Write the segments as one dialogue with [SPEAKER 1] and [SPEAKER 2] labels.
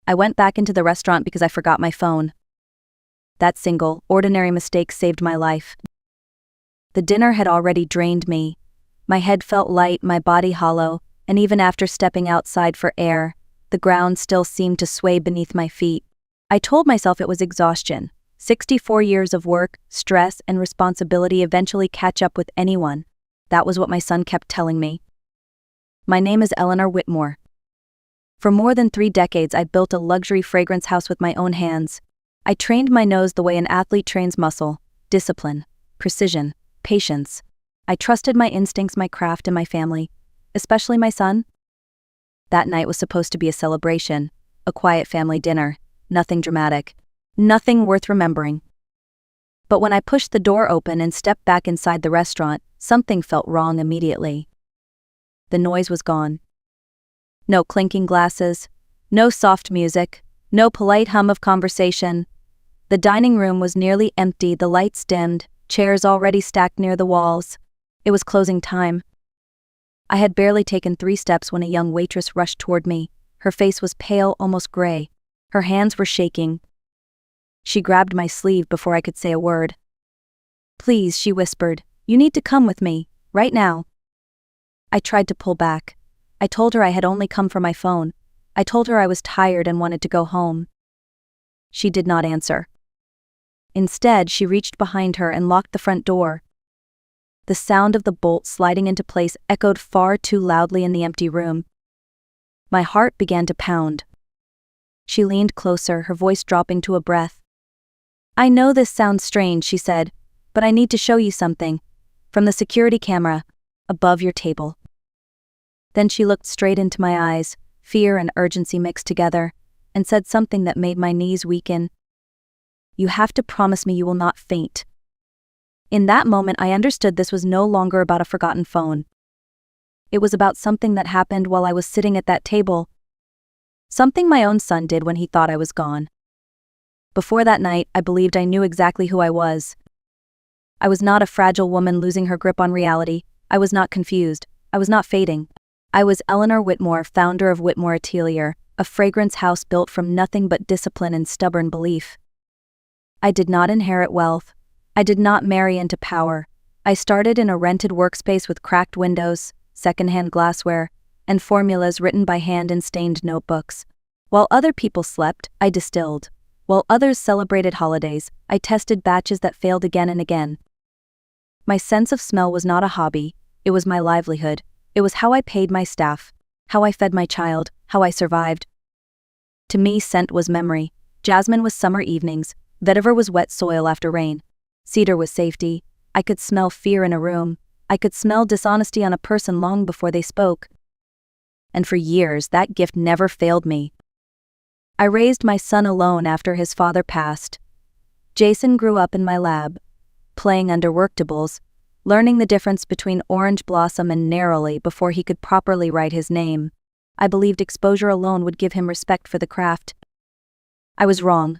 [SPEAKER 1] I went back into the restaurant because I forgot my phone. That single, ordinary mistake saved my life. The dinner had already drained me. My head felt light, my body hollow, and even after stepping outside for air, the ground still seemed to sway beneath my feet. I told myself it was exhaustion. 64 years of work, stress, and responsibility eventually catch up with anyone. That was what my son kept telling me. My name is Eleanor Whitmore. For more than 3 decades, I built a luxury fragrance house with my own hands. I trained my nose the way an athlete trains muscle: discipline, precision, patience. I trusted my instincts, my craft, and my family, especially my son. That night was supposed to be a celebration, a quiet family dinner, nothing dramatic, nothing worth remembering. But when I pushed the door open and stepped back inside the restaurant, something felt wrong immediately. The noise was gone. No clinking glasses, no soft music, no polite hum of conversation. The dining room was nearly empty, the lights dimmed, chairs already stacked near the walls. It was closing time. I had barely taken 3 steps when a young waitress rushed toward me. Her face was pale, almost gray. Her hands were shaking. She grabbed my sleeve before I could say a word. "Please," she whispered, "you need to come with me, right now." I tried to pull back. I told her I had only come for my phone. I told her I was tired and wanted to go home. She did not answer. Instead, she reached behind her and locked the front door. The sound of the bolt sliding into place echoed far too loudly in the empty room. My heart began to pound. She leaned closer, her voice dropping to a breath. "I know this sounds strange," she said, "but I need to show you something. From the security camera, above your table." Then she looked straight into my eyes, fear and urgency mixed together, and said something that made my knees weaken. "You have to promise me you will not faint." In that moment, I understood this was no longer about a forgotten phone. It was about something that happened while I was sitting at that table. Something my own son did when he thought I was gone. Before that night, I believed I knew exactly who I was. I was not a fragile woman losing her grip on reality. I was not confused. I was not fading. I was Eleanor Whitmore, founder of Whitmore Atelier, a fragrance house built from nothing but discipline and stubborn belief. I did not inherit wealth. I did not marry into power. I started in a rented workspace with cracked windows, secondhand glassware, and formulas written by hand in stained notebooks. While other people slept, I distilled. While others celebrated holidays, I tested batches that failed again and again. My sense of smell was not a hobby, it was my livelihood. It was how I paid my staff, how I fed my child, how I survived. To me, scent was memory. Jasmine was summer evenings, vetiver was wet soil after rain. Cedar was safety. I could smell fear in a room. I could smell dishonesty on a person long before they spoke. And for years, that gift never failed me. I raised my son alone after his father passed. Jason grew up in my lab, playing under worktables, learning the difference between orange blossom and narrowly before he could properly write his name. I believed exposure alone would give him respect for the craft. I was wrong.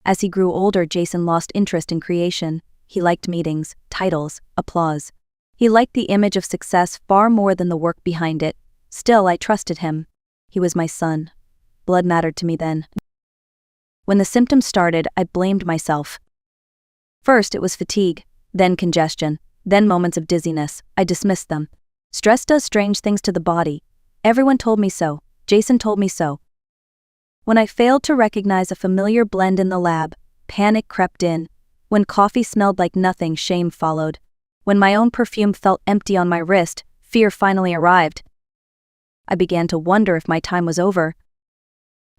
[SPEAKER 1] As he grew older, Jason lost interest in creation. He liked meetings, titles, applause. He liked the image of success far more than the work behind it. Still, I trusted him. He was my son. Blood mattered to me then. When the symptoms started, I blamed myself. First, it was fatigue, then congestion, then moments of dizziness. I dismissed them. Stress does strange things to the body. Everyone told me so. Jason told me so. When I failed to recognize a familiar blend in the lab, panic crept in. When coffee smelled like nothing, shame followed. When my own perfume felt empty on my wrist, fear finally arrived. I began to wonder if my time was over.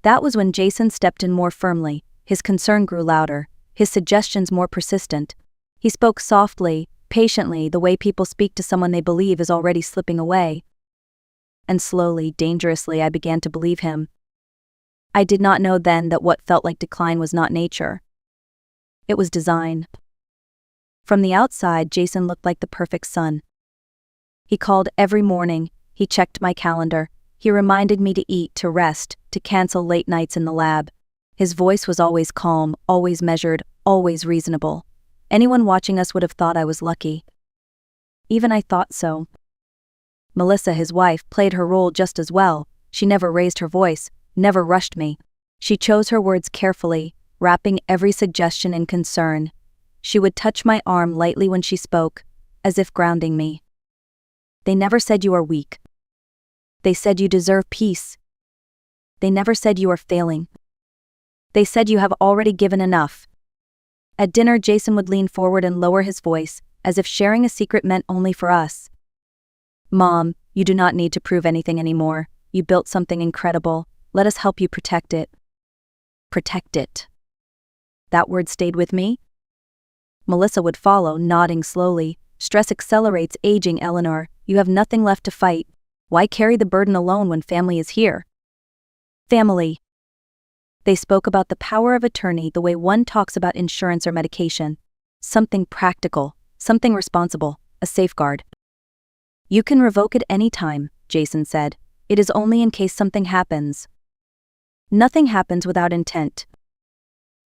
[SPEAKER 1] That was when Jason stepped in more firmly. His concern grew louder, his suggestions more persistent. He spoke softly, patiently, the way people speak to someone they believe is already slipping away. And slowly, dangerously, I began to believe him. I did not know then that what felt like decline was not nature. It was design. From the outside, Jason looked like the perfect son. He called every morning, he checked my calendar, he reminded me to eat, to rest, to cancel late nights in the lab. His voice was always calm, always measured, always reasonable. Anyone watching us would have thought I was lucky. Even I thought so. Melissa, his wife, played her role just as well. She never raised her voice, never rushed me. She chose her words carefully, wrapping every suggestion in concern. She would touch my arm lightly when she spoke, as if grounding me. They never said you are weak. They said you deserve peace. They never said you are failing. They said you have already given enough. At dinner, Jason would lean forward and lower his voice, as if sharing a secret meant only for us. Mom, you do not need to prove anything anymore. You built something incredible. Let us help you protect it. Protect it. That word stayed with me. Melissa would follow, nodding slowly. Stress accelerates aging, Eleanor. You have nothing left to fight. Why carry the burden alone when family is here? Family. They spoke about the power of attorney the way one talks about insurance or medication. Something practical, something responsible, a safeguard. You can revoke it any time, Jason said. It is only in case something happens. Nothing happens without intent.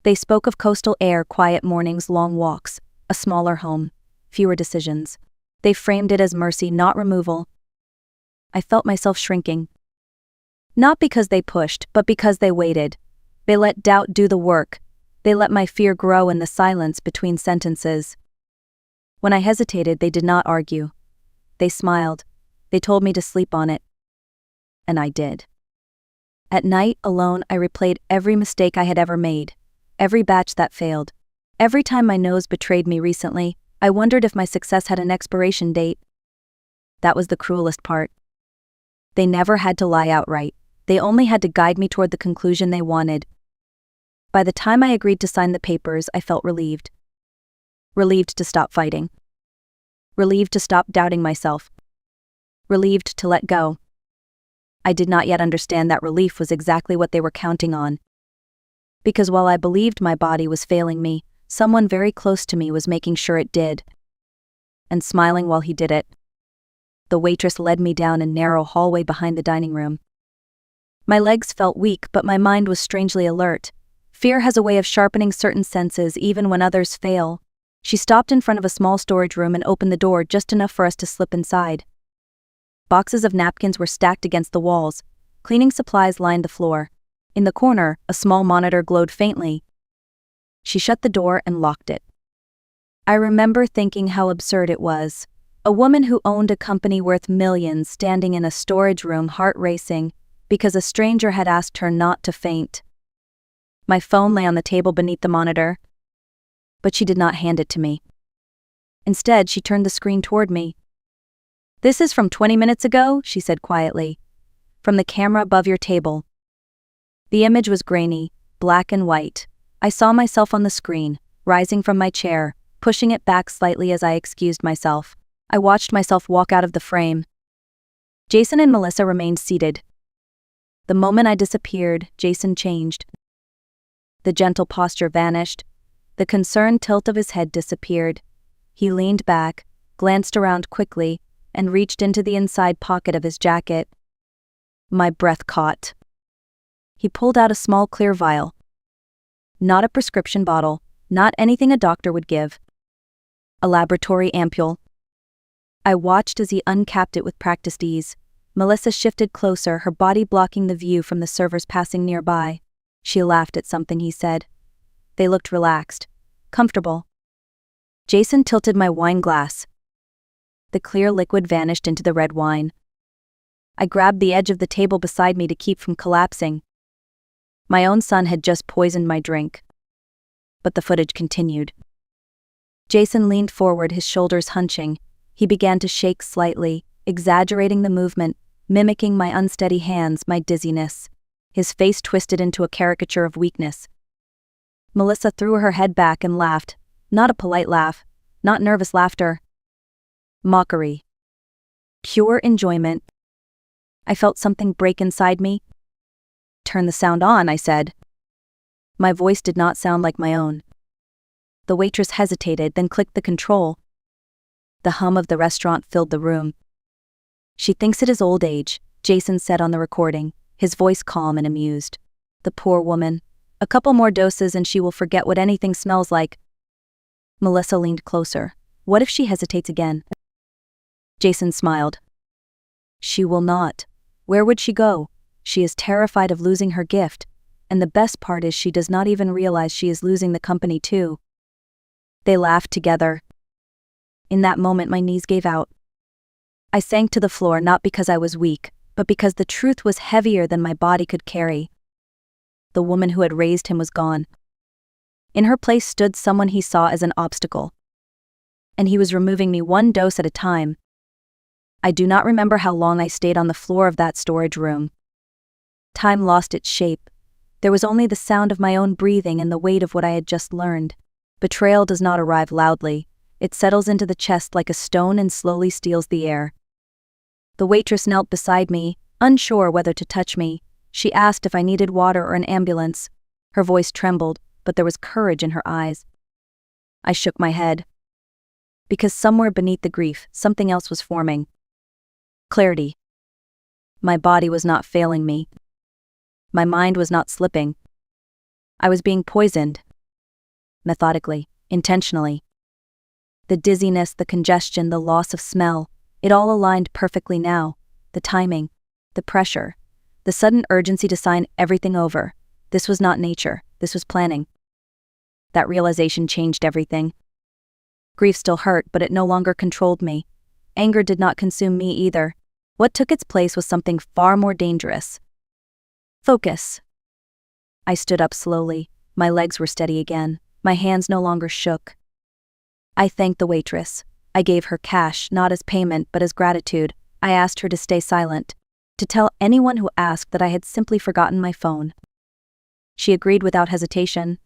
[SPEAKER 1] They spoke of coastal air, quiet mornings, long walks, a smaller home, fewer decisions. They framed it as mercy, not removal. I felt myself shrinking. Not because they pushed, but because they waited. They let doubt do the work. They let my fear grow in the silence between sentences. When I hesitated, they did not argue. They smiled. They told me to sleep on it. And I did. At night, alone, I replayed every mistake I had ever made, every batch that failed. Every time my nose betrayed me recently, I wondered if my success had an expiration date. That was the cruelest part. They never had to lie outright. They only had to guide me toward the conclusion they wanted. By the time I agreed to sign the papers, I felt relieved. Relieved to stop fighting. Relieved to stop doubting myself. Relieved to let go. I did not yet understand that relief was exactly what they were counting on. Because while I believed my body was failing me, someone very close to me was making sure it did. And smiling while he did it. The waitress led me down a narrow hallway behind the dining room. My legs felt weak, but my mind was strangely alert. Fear has a way of sharpening certain senses even when others fail. She stopped in front of a small storage room and opened the door just enough for us to slip inside. Boxes of napkins were stacked against the walls. Cleaning supplies lined the floor. In the corner, a small monitor glowed faintly. She shut the door and locked it. I remember thinking how absurd it was. A woman who owned a company worth millions standing in a storage room, heart racing, because a stranger had asked her not to faint. My phone lay on the table beneath the monitor, but she did not hand it to me. Instead, she turned the screen toward me. "This is from 20 minutes ago," she said quietly. "From the camera above your table." The image was grainy, black and white. I saw myself on the screen, rising from my chair, pushing it back slightly as I excused myself. I watched myself walk out of the frame. Jason and Melissa remained seated. The moment I disappeared, Jason changed. The gentle posture vanished. The concerned tilt of his head disappeared. He leaned back, glanced around quickly, and reached into the inside pocket of his jacket. My breath caught. He pulled out a small clear vial. Not a prescription bottle, not anything a doctor would give. A laboratory ampule. I watched as he uncapped it with practiced ease. Melissa shifted closer, her body blocking the view from the servers passing nearby. She laughed at something he said. They looked relaxed, comfortable. Jason tilted my wine glass. The clear liquid vanished into the red wine. I grabbed the edge of the table beside me to keep from collapsing. My own son had just poisoned my drink. But the footage continued. Jason leaned forward, his shoulders hunching. He began to shake slightly, exaggerating the movement, mimicking my unsteady hands, my dizziness. His face twisted into a caricature of weakness. Melissa threw her head back and laughed, not a polite laugh, not nervous laughter. Mockery. Pure enjoyment. I felt something break inside me. "Turn the sound on," I said. My voice did not sound like my own. The waitress hesitated, then clicked the control. The hum of the restaurant filled the room. "She thinks it is old age," Jason said on the recording, his voice calm and amused. "The poor woman. A couple more doses and she will forget what anything smells like." Melissa leaned closer. "What if she hesitates again?" Jason smiled. "She will not. Where would she go? She is terrified of losing her gift, and the best part is she does not even realize she is losing the company too. They laughed together. In that moment my knees gave out. I sank to the floor not because I was weak, but because the truth was heavier than my body could carry. The woman who had raised him was gone. In her place stood someone he saw as an obstacle. And he was removing me one dose at a time. I do not remember how long I stayed on the floor of that storage room. Time lost its shape. There was only the sound of my own breathing and the weight of what I had just learned. Betrayal does not arrive loudly. It settles into the chest like a stone and slowly steals the air. The waitress knelt beside me, unsure whether to touch me. She asked if I needed water or an ambulance. Her voice trembled, but there was courage in her eyes. I shook my head. Because somewhere beneath the grief, something else was forming. Clarity. My body was not failing me. My mind was not slipping. I was being poisoned. Methodically, intentionally. The dizziness, the congestion, the loss of smell, it all aligned perfectly now. The timing, the pressure, the sudden urgency to sign everything over. This was not nature, this was planning. That realization changed everything. Grief still hurt, but it no longer controlled me. Anger did not consume me either. What took its place was something far more dangerous. Focus. I stood up slowly. My legs were steady again. My hands no longer shook. I thanked the waitress. I gave her cash, not as payment but as gratitude. I asked her to stay silent, to tell anyone who asked that I had simply forgotten my phone. She agreed without hesitation.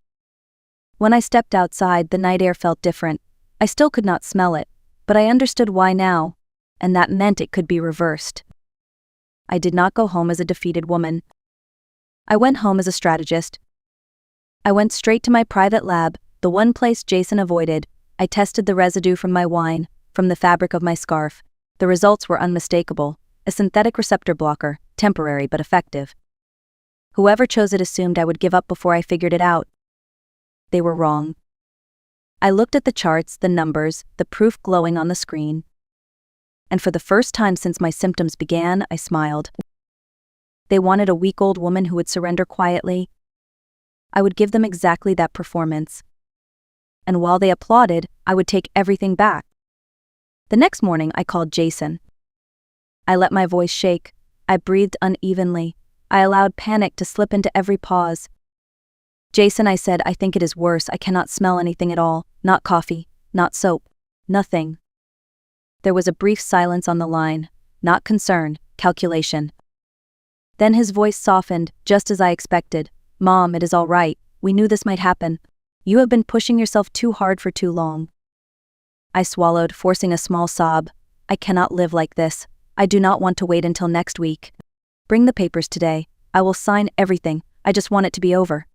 [SPEAKER 1] When I stepped outside, the night air felt different. I still could not smell it, but I understood why now, and that meant it could be reversed. I did not go home as a defeated woman. I went home as a strategist. I went straight to my private lab, the one place Jason avoided. I tested the residue from my wine, from the fabric of my scarf. The results were unmistakable. A synthetic receptor blocker, temporary but effective. Whoever chose it assumed I would give up before I figured it out. They were wrong. I looked at the charts, the numbers, the proof glowing on the screen. And for the first time since my symptoms began, I smiled. They wanted a weak old woman who would surrender quietly. I would give them exactly that performance. And while they applauded, I would take everything back. The next morning, I called Jason. I let my voice shake. I breathed unevenly. I allowed panic to slip into every pause. Jason, I said, I think it is worse. I cannot smell anything at all. Not coffee, not soap, nothing. There was a brief silence on the line. Not concern, calculation. Then his voice softened, just as I expected. Mom, it is all right. We knew this might happen. You have been pushing yourself too hard for too long. I swallowed, forcing a small sob. I cannot live like this. I do not want to wait until next week. Bring the papers today. I will sign everything. I just want it to be over.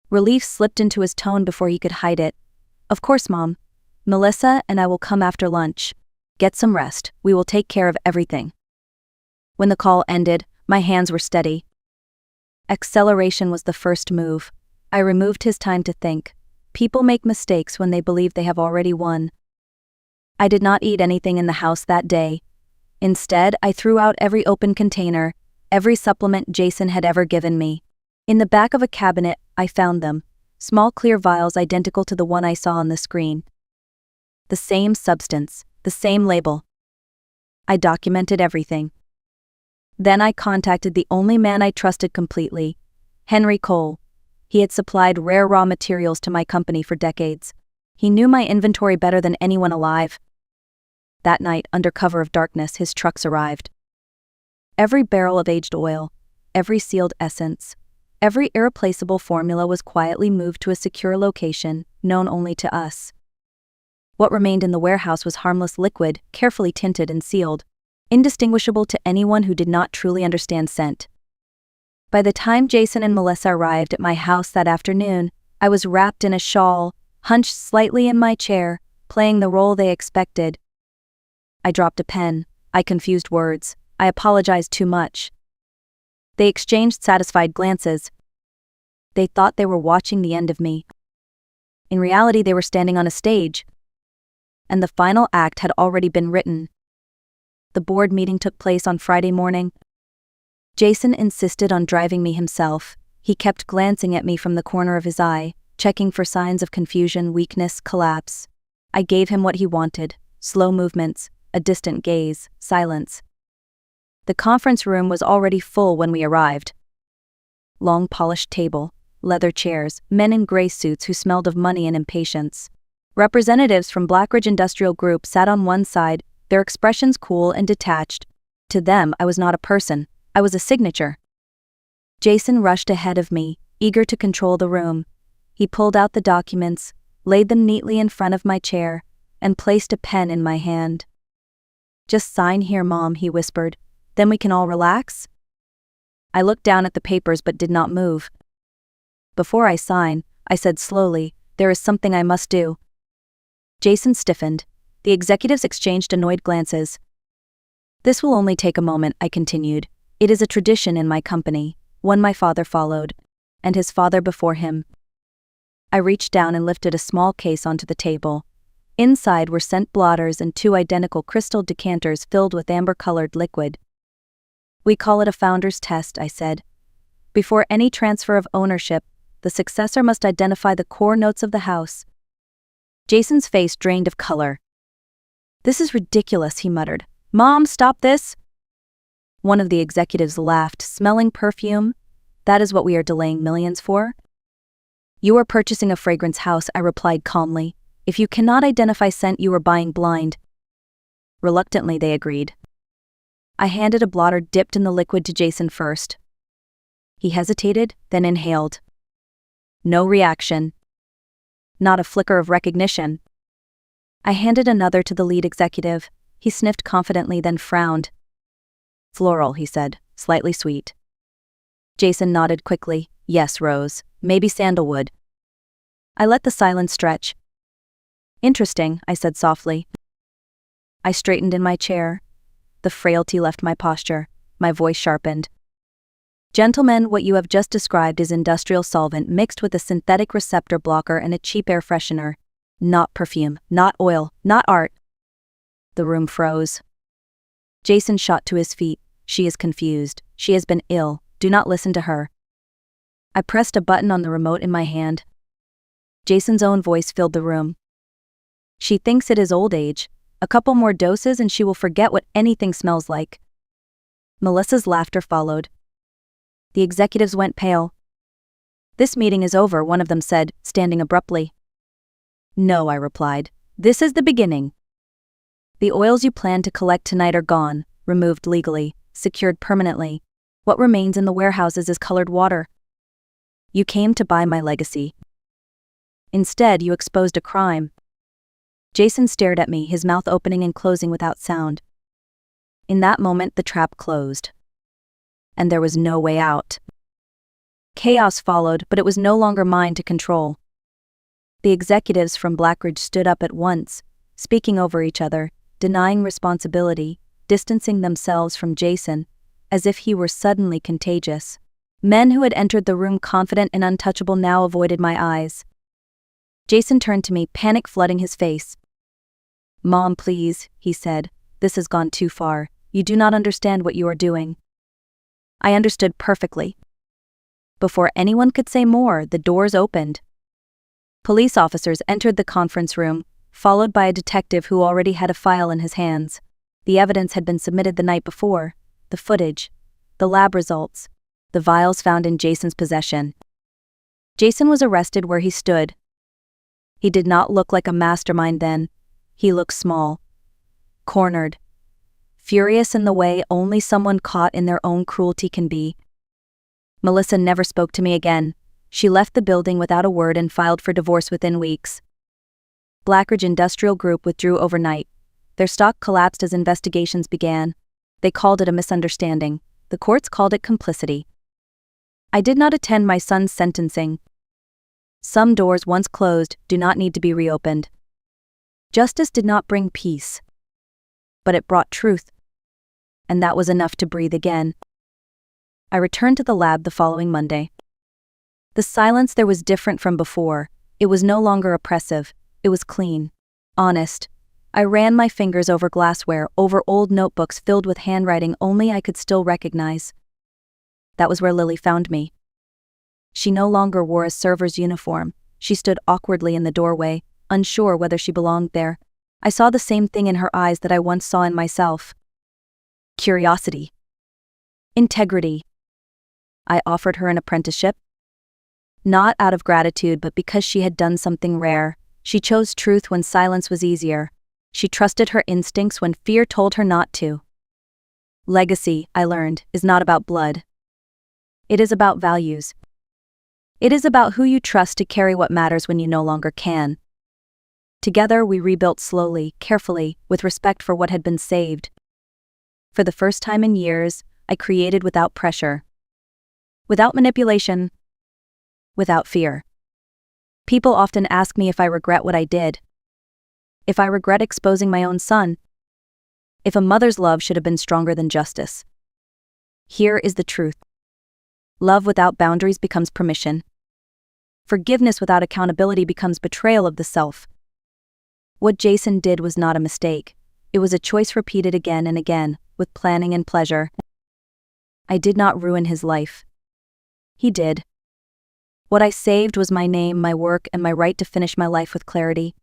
[SPEAKER 1] Relief slipped into his tone before he could hide it. Of course, Mom. Melissa and I will come after lunch. Get some rest. We will take care of everything. When the call ended, my hands were steady. Acceleration was the first move. I removed his time to think. People make mistakes when they believe they have already won. I did not eat anything in the house that day. Instead, I threw out every open container, every supplement Jason had ever given me. In the back of a cabinet, I found them. Small clear vials identical to the one I saw on the screen. The same substance, the same label. I documented everything. Then I contacted the only man I trusted completely, Henry Cole. He had supplied rare raw materials to my company for decades. He knew my inventory better than anyone alive. That night, under cover of darkness, his trucks arrived. Every barrel of aged oil, every sealed essence, every irreplaceable formula was quietly moved to a secure location, known only to us. What remained in the warehouse was harmless liquid, carefully tinted and sealed, indistinguishable to anyone who did not truly understand scent. By the time Jason and Melissa arrived at my house that afternoon, I was wrapped in a shawl, hunched slightly in my chair, playing the role they expected. I dropped a pen. I confused words. I apologized too much. They exchanged satisfied glances. They thought they were watching the end of me. In reality, they were standing on a stage. And the final act had already been written. The board meeting took place on Friday morning. Jason insisted on driving me himself. He kept glancing at me from the corner of his eye, checking for signs of confusion, weakness, collapse. I gave him what he wanted: slow movements, a distant gaze, silence. The conference room was already full when we arrived. Long polished table, leather chairs, men in gray suits who smelled of money and impatience. Representatives from Blackridge Industrial Group sat on one side, their expressions cool and detached. To them, I was not a person, I was a signature. Jason rushed ahead of me, eager to control the room. He pulled out the documents, laid them neatly in front of my chair, and placed a pen in my hand. "Just sign here, Mom," he whispered. "Then we can all relax?" I looked down at the papers but did not move. "Before I sign," I said slowly, "there is something I must do." Jason stiffened. The executives exchanged annoyed glances. "This will only take a moment," I continued. "It is a tradition in my company, one my father followed, and his father before him." I reached down and lifted a small case onto the table. Inside were scent blotters and 2 identical crystal decanters filled with amber-colored liquid. "We call it a founder's test," I said. "Before any transfer of ownership, the successor must identify the core notes of the house." Jason's face drained of color. "This is ridiculous," he muttered. "Mom, stop this!" One of the executives laughed, smelling perfume. "That is what we are delaying millions for?" "You are purchasing a fragrance house," I replied calmly. "If you cannot identify scent, you are buying blind." Reluctantly, they agreed. I handed a blotter dipped in the liquid to Jason first. He hesitated, then inhaled. No reaction. Not a flicker of recognition. I handed another to the lead executive. He sniffed confidently, then frowned. "Floral," he said, "slightly sweet." Jason nodded quickly. "Yes, Rose. Maybe sandalwood." I let the silence stretch. "Interesting," I said softly. I straightened in my chair. The frailty left my posture. My voice sharpened. "Gentlemen, what you have just described is industrial solvent mixed with a synthetic receptor blocker and a cheap air freshener. Not perfume, not oil, not art." The room froze. Jason shot to his feet. "She is confused. She has been ill. Do not listen to her." I pressed a button on the remote in my hand. Jason's own voice filled the room. "She thinks it is old age. A couple more doses and she will forget what anything smells like." Melissa's laughter followed. The executives went pale. "This meeting is over," one of them said, standing abruptly. "No," I replied. "This is the beginning. The oils you plan to collect tonight are gone, removed legally, secured permanently. What remains in the warehouses is colored water. You came to buy my legacy. Instead, you exposed a crime." Jason stared at me, his mouth opening and closing without sound. In that moment, the trap closed. And there was no way out. Chaos followed, but it was no longer mine to control. The executives from Blackridge stood up at once, speaking over each other, denying responsibility, distancing themselves from Jason, as if he were suddenly contagious. Men who had entered the room confident and untouchable now avoided my eyes. Jason turned to me, panic flooding his face. "Mom, please," he said. "This has gone too far. You do not understand what you are doing." I understood perfectly. Before anyone could say more, the doors opened. Police officers entered the conference room, followed by a detective who already had a file in his hands. The evidence had been submitted the night before: the footage, the lab results, the vials found in Jason's possession. Jason was arrested where he stood. He did not look like a mastermind then. He looked small, cornered, furious in the way only someone caught in their own cruelty can be. Melissa never spoke to me again. She left the building without a word and filed for divorce within weeks. Blackridge Industrial Group withdrew overnight. Their stock collapsed as investigations began. They called it a misunderstanding. The courts called it complicity. I did not attend my son's sentencing. Some doors once closed do not need to be reopened. Justice did not bring peace, but it brought truth. And that was enough to breathe again. I returned to the lab the following Monday. The silence there was different from before. It was no longer oppressive. It was clean, honest. I ran my fingers over glassware, over old notebooks filled with handwriting only I could still recognize. That was where Lily found me. She no longer wore a server's uniform. She stood awkwardly in the doorway, unsure whether she belonged there. I saw the same thing in her eyes that I once saw in myself. Curiosity. Integrity. I offered her an apprenticeship. Not out of gratitude, but because she had done something rare. She chose truth when silence was easier. She trusted her instincts when fear told her not to. Legacy, I learned, is not about blood. It is about values. It is about who you trust to carry what matters when you no longer can. Together we rebuilt slowly, carefully, with respect for what had been saved. For the first time in years, I created without pressure. Without manipulation. Without fear. People often ask me if I regret what I did. If I regret exposing my own son. If a mother's love should have been stronger than justice. Here is the truth. Love without boundaries becomes permission. Forgiveness without accountability becomes betrayal of the self. What Jason did was not a mistake. It was a choice repeated again and again, with planning and pleasure. I did not ruin his life. He did. What I saved was my name, my work, and my right to finish my life with clarity.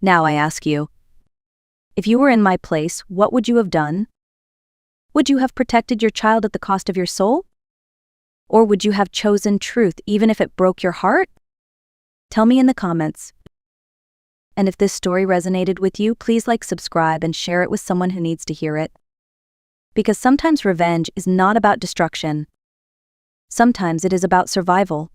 [SPEAKER 1] Now I ask you, if you were in my place, what would you have done? Would you have protected your child at the cost of your soul? Or would you have chosen truth even if it broke your heart? Tell me in the comments. And if this story resonated with you, please subscribe, and share it with someone who needs to hear it. Because sometimes revenge is not about destruction. Sometimes it is about survival.